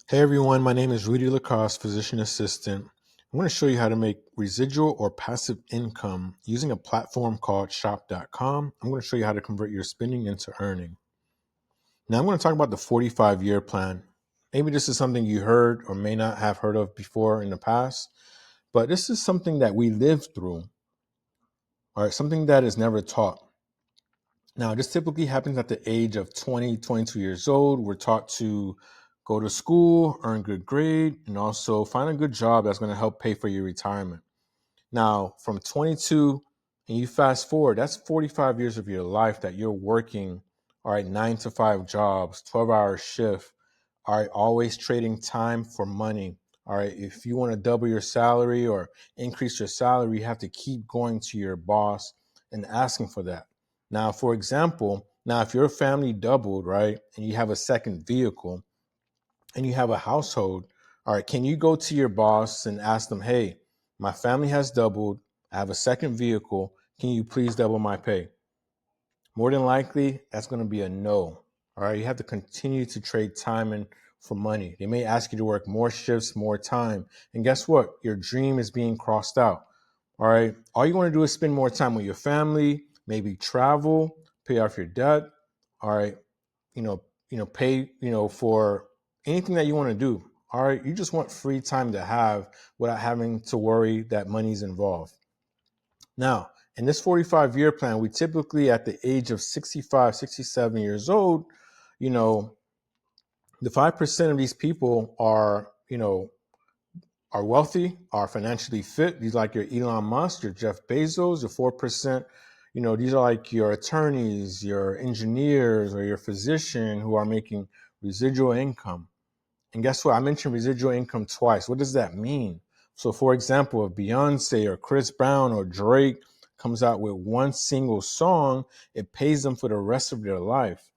Hey everyone, my name is Rudy Lacoste, physician assistant. I'm going to show you how to make residual or passive income using a platform called shop.com. I'm going to show you how to convert your spending into earning. Now I'm going to talk about the 45-year plan. Maybe this is something you heard or may not have heard of before in the past, but this is something that we lived through, all right, something that is never taught. Now, this typically happens at the age of 20, 22 years old. We're taught to go to school, earn good grade, and also find a good job that's going to help pay for your retirement. Now, from 22 and you fast forward, that's 45 years of your life that you're working, all right, 9 to 5 jobs, 12-hour shift, all right, always trading time for money. All right, if you want to double your salary or increase your salary, you have to keep going to your boss and asking for that. Now, for example, now if your family doubled, right, and you have a second vehicle and you have a household, all right, can you go to your boss and ask them, hey, my family has doubled, I have a second vehicle, can you please double my pay? More than likely, that's going to be a no. All right, you have to continue to trade time in for money. They may ask you to work more shifts, more time. And guess what? Your dream is being crossed out. All right, all you want to do is spend more time with your family, maybe travel, pay off your debt. All right, pay, for anything that you want to do. All right, you just want free time to have without having to worry that money's involved. Now, in this 45-year plan, we typically at the age of 65, 67 years old, you know, the 5% of these people are wealthy, are financially fit. These are like your Elon Musk, your Jeff Bezos. The 4%, these are like your attorneys, your engineers, or your physician who are making residual income. And guess what? I mentioned residual income twice. What does that mean? So, for example, if Beyonce or Chris Brown or Drake comes out with one single song, it pays them for the rest of their life.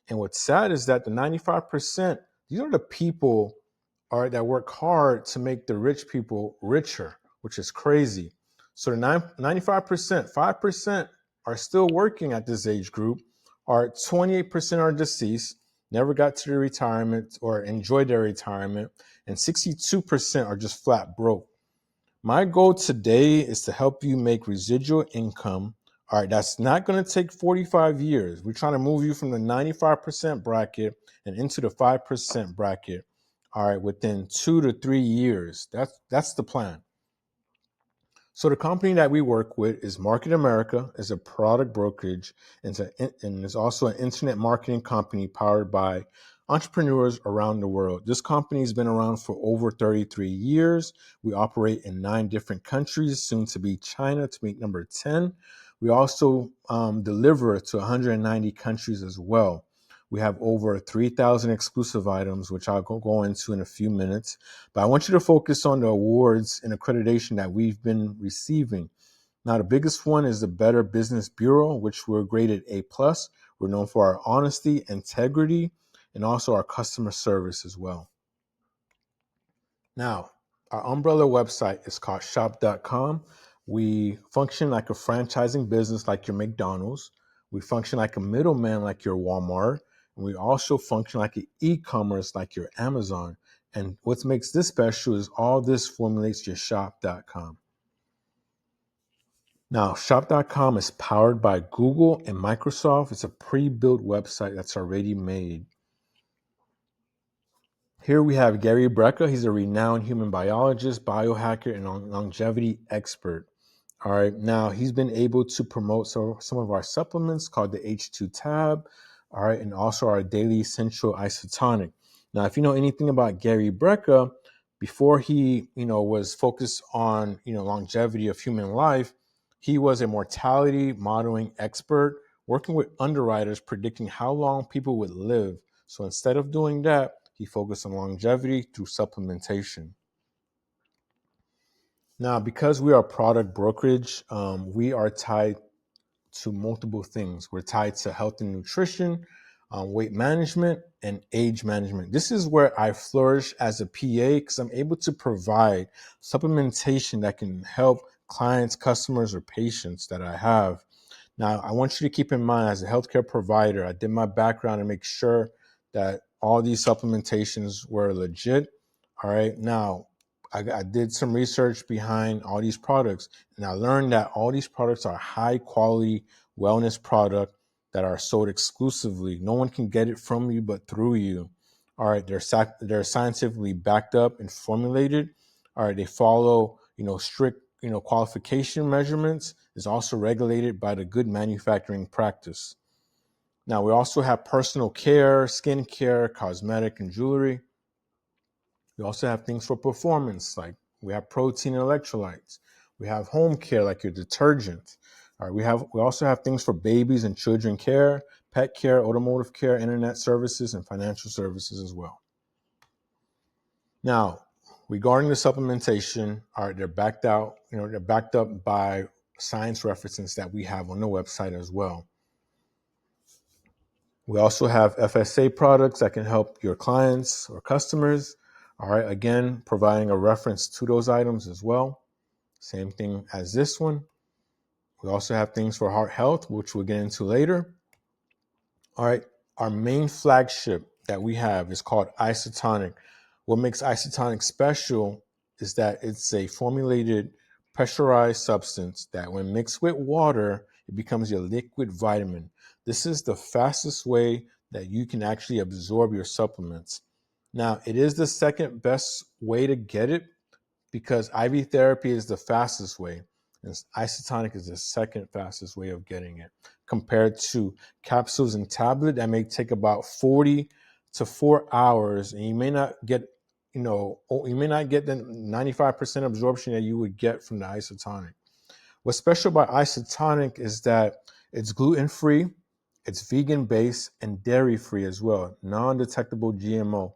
And what's sad is that the 95%, these are the people that work hard to make the rich people richer, which is crazy. So the 95%, 5% are still working at this age group, 28% are deceased, never got to their retirement or enjoyed their retirement, and 62% are just flat broke. My goal today is to help you make residual income. All right, that's not going to take 45 years. We're trying to move you from the 95% bracket and into the 5% bracket. All right, within 2 to 3 years. That's the plan. So the company that we work with is Market America, is a product brokerage, and is also an internet marketing company powered by entrepreneurs around the world. This company has been around for over 33 years. We operate in 9 different countries, soon to be China to make number 10. We also deliver to 190 countries as well. We have over 3,000 exclusive items, which I'll go into in a few minutes. But I want you to focus on the awards and accreditation that we've been receiving. Now, the biggest one is the Better Business Bureau, which we're graded A+. We're known for our honesty, integrity, and also our customer service as well. Now, our umbrella website is called shop.com. We function like a franchising business like your McDonald's. We function like a middleman like your Walmart. And we also function like an e-commerce like your Amazon. And what makes this special is all this formulates your shop.com. Now, shop.com is powered by Google and Microsoft. It's a pre-built website that's already made. Here we have Gary Brecka. He's a renowned human biologist, biohacker, and longevity expert. All right. Now, he's been able to promote some of our supplements called the H2 Tab. All right. And also our Daily Essential Isotonic. Now, if you know anything about Gary Brecka, before he, was focused on, longevity of human life, he was a mortality modeling expert working with underwriters predicting how long people would live. So instead of doing that, he focused on longevity through supplementation. Now, because we are a product brokerage, we are tied to multiple things. We're tied to health and nutrition, weight management, and age management. This is where I flourish as a PA because I'm able to provide supplementation that can help clients, customers, or patients that I have. Now, I want you to keep in mind as a healthcare provider, I did my background to make sure that all these supplementations were legit. All right. Now, I did some research behind all these products, and I learned that all these products are high quality wellness product that are sold exclusively. No one can get it from you but through you. All right. They're scientifically backed up and formulated. All right. They follow, strict, qualification measurements. Is also regulated by the good manufacturing practice. Now, we also have personal care, skin care, cosmetic, and jewelry. We also have things for performance, like we have protein and electrolytes. We have home care, like your detergent. All right, we also have things for babies and children care, pet care, automotive care, internet services, and financial services as well. Now, regarding the supplementation, all right, they're backed out, they're backed up by science references that we have on the website as well. We also have FSA products that can help your clients or customers. All right, again, providing a reference to those items as well. Same thing as this one. We also have things for heart health, which we'll get into later. All right, our main flagship that we have is called Isotonic. What makes Isotonic special is that it's a formulated pressurized substance that when mixed with water, it becomes your liquid vitamin. This is the fastest way that you can actually absorb your supplements. Now, it is the second best way to get it because IV therapy is the fastest way. And isotonic is the second fastest way of getting it compared to capsules and tablet that may take about 40 to 4 hours. And you may not get, the 95% absorption that you would get from the isotonic. What's special about isotonic is that it's gluten-free, it's vegan-based, and dairy-free as well, non-detectable GMO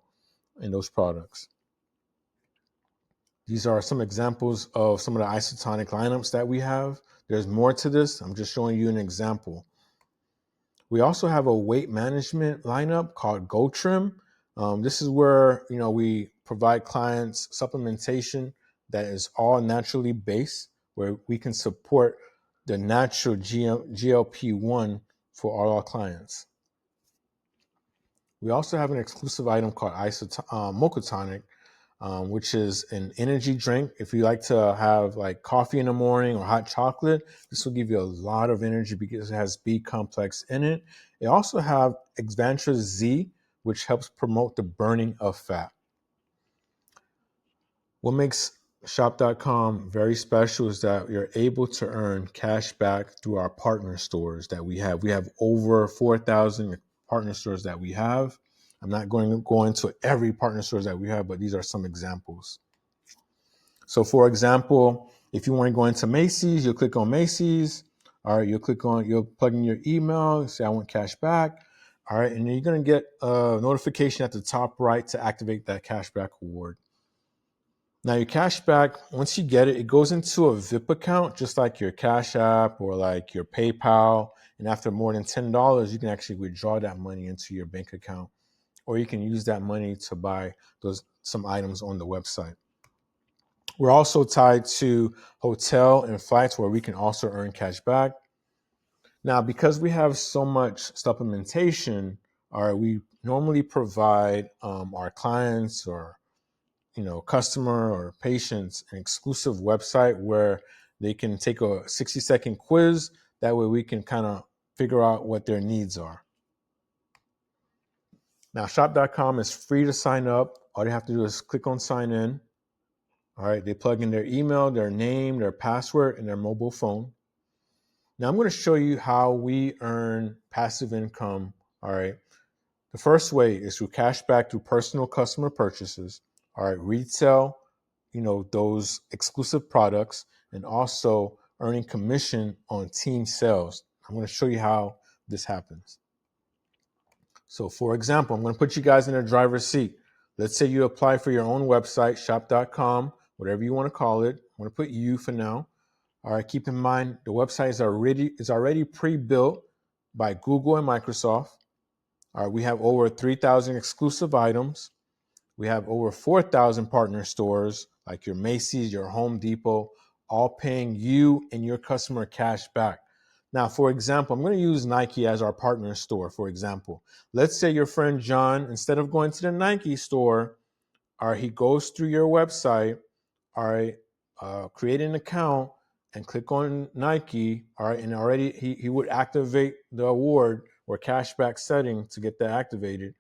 in those products. These are some examples of some of the isotonic lineups that we have. There's more to this. I'm just showing you an example. We also have a weight management lineup called Go Trim. This is where we provide clients supplementation that is all naturally based, where we can support the natural GLP-1 for all our clients. We also have an exclusive item called Mocotonic, which is an energy drink. If you like to have like coffee in the morning or hot chocolate, this will give you a lot of energy because it has B complex in it. It also have Exvantra Z, which helps promote the burning of fat. What makes shop.com very special is that you're able to earn cash back through our partner stores that we have. We have over 4,000 partner stores that we have. I'm not going to go into every partner stores that we have, but these are some examples. So for example, if you want to go into Macy's, you'll click on Macy's. All right, you'll plug in your email, say I want cash back. All right, and then you're going to get a notification at the top right to activate that cashback reward. Now your cashback, once you get it, it goes into a VIP account, just like your Cash App or like your PayPal. And after more than $10, you can actually withdraw that money into your bank account, or you can use that money to buy some items on the website. We're also tied to hotel and flights where we can also earn cash back. Now, because we have so much supplementation, we normally provide our clients or customer or patients an exclusive website where they can take a 60-second quiz. That way we can kind of figure out what their needs are. Now, shop.com is free to sign up. All you have to do is click on sign in. All right, they plug in their email, their name, their password, and their mobile phone. Now I'm going to show you how we earn passive income. All right. The first way is through cashback through personal customer purchases. All right, retail, those exclusive products, and also earning commission on team sales. I'm going to show you how this happens. So for example, I'm going to put you guys in a driver's seat. Let's say you apply for your own website, shop.com, whatever you want to call it. I'm going to put you for now. All right, keep in mind the website is already pre-built by Google and Microsoft. All right, we have over 3,000 exclusive items. We have over 4,000 partner stores like your Macy's, your Home Depot, all paying you and your customer cash back. Now, for example, I'm going to use Nike as our partner store, for example. Let's say your friend John, instead of going to the Nike store, all right, he goes through your website, all right, create an account and click on Nike, all right, and already he would activate the award or cashback setting to get that activated.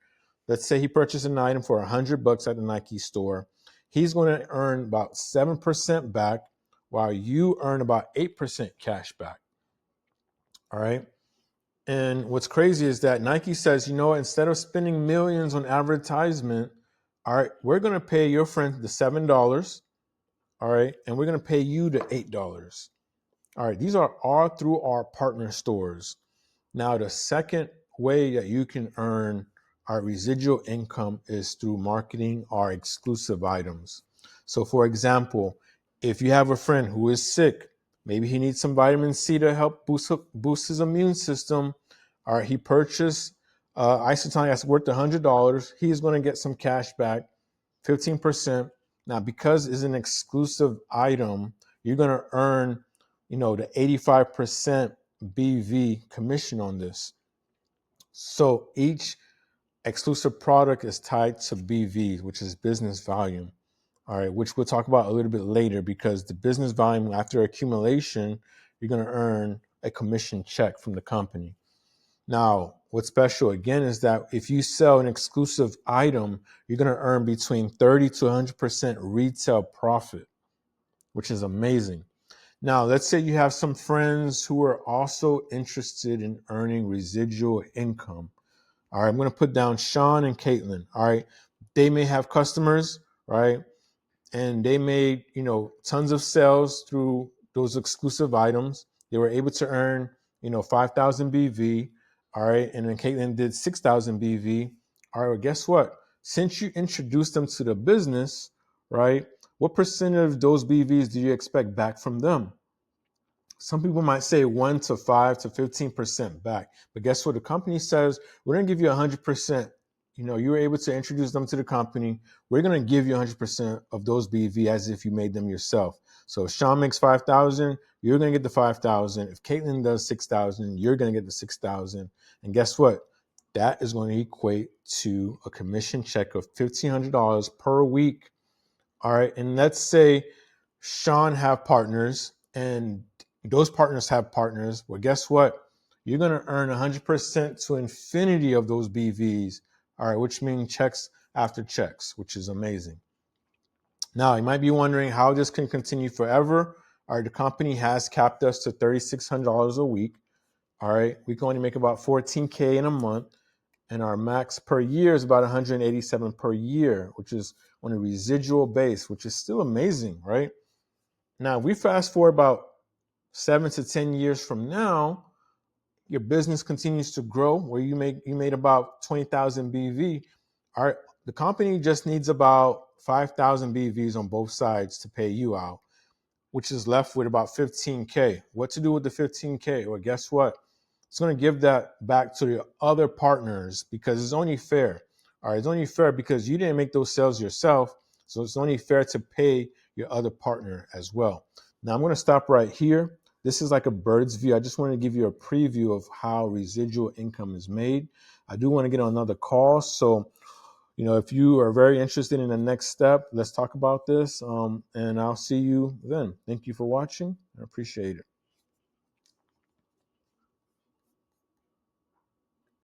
Let's say he purchased an item for $100 at the Nike store. He's going to earn about 7% back, while you earn about 8% cash back. All right. And what's crazy is that Nike says, instead of spending millions on advertisement, all right, we're going to pay your friend the $7, all right, and we're going to pay you the $8. All right, these are all through our partner stores. Now, the second way that you can earn our residual income is through marketing our exclusive items. So, for example, if you have a friend who is sick, maybe he needs some vitamin C to help boost his immune system. All right, he purchased isotonic that's worth $100. He's going to get some cash back, 15%. Now, because it's an exclusive item, you're going to earn, the 85% BV commission on this. So each exclusive product is tied to BV, which is business volume. All right, which we'll talk about a little bit later, because the business volume after accumulation, you're going to earn a commission check from the company. Now, what's special again is that if you sell an exclusive item, you're going to earn between 30 to 100% retail profit, which is amazing. Now, let's say you have some friends who are also interested in earning residual income. All right, I'm going to put down Sean and Caitlin. All right, they may have customers, right? And they made, tons of sales through those exclusive items. They were able to earn, 5,000 BV. All right, and then Caitlin did 6,000 BV. All right, well, guess what? Since you introduced them to the business, right? What percent of those BVs do you expect back from them? Some people might say 1 to 5 to 15% back. But guess what? The company says, we're going to give you 100%. You were able to introduce them to the company. We're going to give you 100% of those BV as if you made them yourself. So if Sean makes 5,000, you're going to get the 5,000. If Caitlin does 6,000, you're going to get the 6,000. And guess what? That is going to equate to a commission check of $1,500 per week. All right. And let's say Sean have partners and those partners have partners. Well, guess what? You're going to earn 100% to infinity of those BVs. All right. Which means checks after checks, which is amazing. Now, you might be wondering how this can continue forever. All right. The company has capped us to $3,600 a week. All right. We can only make about $14K in a month. And our max per year is about 187 per year, which is on a residual base, which is still amazing, right? Now, if we fast forward about 7 to 10 years from now, your business continues to grow where you made about 20,000 BV. All right, the company just needs about 5,000 BVs on both sides to pay you out, which is left with about 15K. What to do with the 15K? Well, guess what? It's going to give that back to the other partners because it's only fair. All right, it's only fair because you didn't make those sales yourself. So it's only fair to pay your other partner as well. Now I'm going to stop right here. This is like a bird's view. I just want to give you a preview of how residual income is made. I do want to get on another call. So, if you are very interested in the next step, let's talk about this. And I'll see you then. Thank you for watching. I appreciate it.